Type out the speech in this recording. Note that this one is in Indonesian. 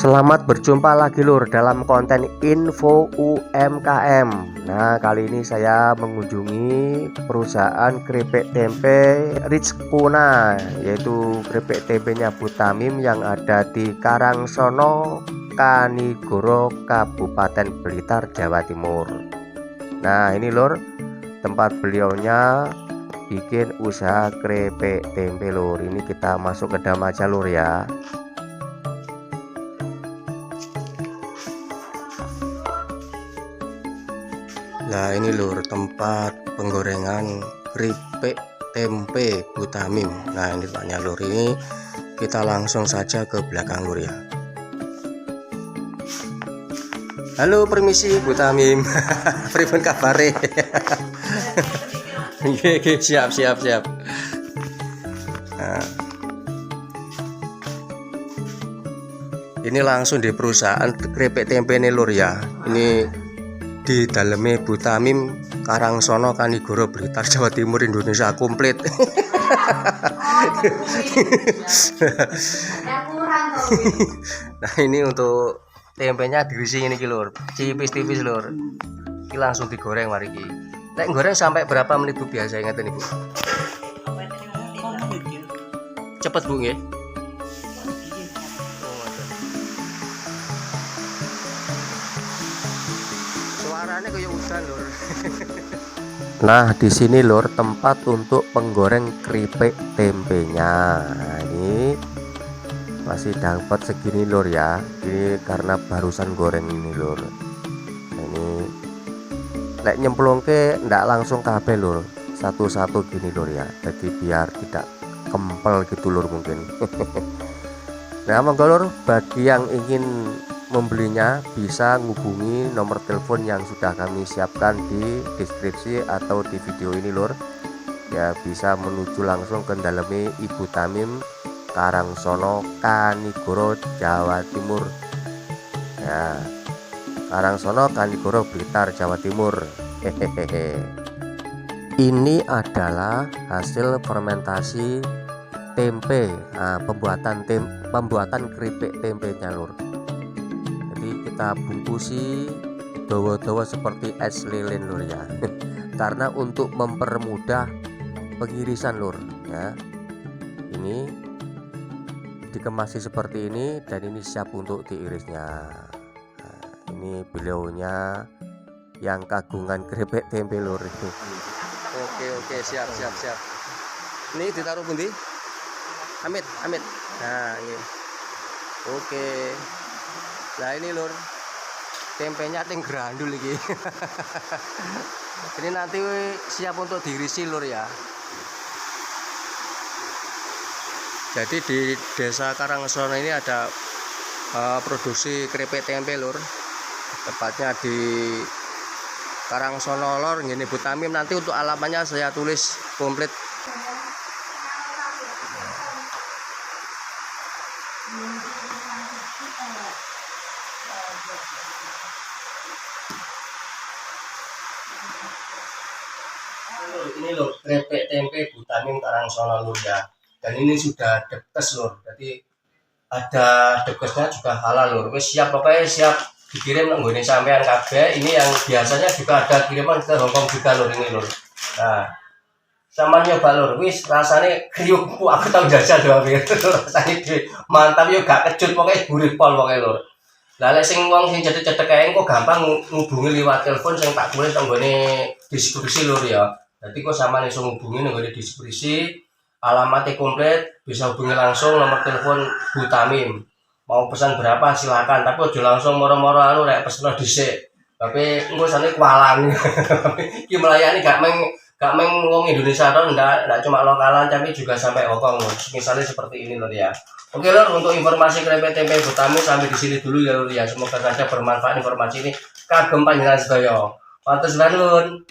Selamat berjumpa lagi lur dalam konten info UMKM. Nah, kali ini saya mengunjungi perusahaan keripik tempe Rizkuna, yaitu keripik tempenya Bu Tamim yang ada di Karangsono, Kanigoro, Kabupaten Blitar, Jawa Timur. Nah, ini lur tempat beliaunya bikin usaha keripik tempe lur. Ini kita masuk ke dalam aja lur ya. Nah, ini lur tempat penggorengan keripik tempe Bu Tamim. Nah, ini tempatnya lur, ini kita langsung saja ke belakang lur ya. Halo, permisi Bu Tamim. Pripun kabare? Nggih, siap. Nah, ini langsung di perusahaan keripik tempe nih lur ya. Ini di dalamnya Bu Tamim, Karangsono, Kanigoro, Blitar, Jawa Timur, Indonesia komplit. Nah, ini untuk tempenya diisi ini lur, tipis-tipis lur. Ini langsung digoreng mari ki. Nek goreng sampai berapa menit Bu biasa ingat ini Bu? Cepet Bu nggih. Suaranya kayak udan lur. Nah, di sini lur tempat untuk penggoreng keripik tempenya. Nah, ini masih dapat segini lur ya. Ini karena barusan goreng ini lur. Nah, ini lek nyemplungke ndak langsung kabeh lur. Satu-satu gini lur ya. Jadi biar tidak kempel gitu lur mungkin. Nah, monggo lur bagi yang ingin membelinya bisa menghubungi nomor telepon yang sudah kami siapkan di deskripsi atau di video ini lur ya, bisa menuju langsung ke dalamnya Ibu Tamim, Karangsono, Kanigoro, Jawa Timur ya. Karangsono, Kanigoro, Blitar, Jawa Timur. Hehehe. Ini adalah hasil fermentasi tempe, pembuatan keripik tempenya lur. Kita bungkusi dawa-dawa seperti es lilin lur ya. Karena untuk mempermudah pengirisan lur ya. Ini dikemasi seperti ini dan ini siap untuk diirisnya. Nah, ini beliaunya yang kagungan keripik tempe lur. Oke, siap. Ini ditaruh pundi? Amit. Nah, ini. Oke. Nah, ini lur tempenya ting grandul iki. Ini nanti siap untuk diirisi lur ya. Jadi di desa Karangsono ini ada produksi keripik tempe lur. Tepatnya di Karangsono lor ngene Bu Tamim. Nanti untuk alamatnya saya tulis komplit. Ini lur keripik tempe Bu Tamim Karangsono lur ya. Dan ini sudah dekes lur. Jadi ada dekesnya juga halal lur. Wis siap, pokoknya siap dikirim nang nggone sampean kabeh. Ini yang biasanya juga ada kiriman ke Hongkong juga lur ini lur. Nah, sama nyoba lur, wis rasane kriuk. Aku tau jajal doang rasane mantap yo, gak kecut, pokoknya gurih pol pokoknya lur. Lah lek sing wong sing cedek-cedek kae engko gampang ngubungi liwat telepon sing tak tulis nang nggone deskripsi lur ya. Jadi kok sama nih hubungi nang deskripsi, alamatnya komplit, bisa hubungi langsung nomor telepon Bu Tamim. Mau pesan berapa silakan, tapi aja langsung moro-moro anu rek pesen dhisik. Tapi engko sane kualan. Iki melayani gak meng wong Indonesia to, ndak cuma lokalan tapi juga sampai Hongkong. Misalnya seperti ini lho ya. Oke lur, untuk informasi keripik tempe Bu Tamim sampai di sini dulu ya lur ya. Semoga saja bermanfaat informasi ini kagem panjenengan sedaya. Matur nuwun.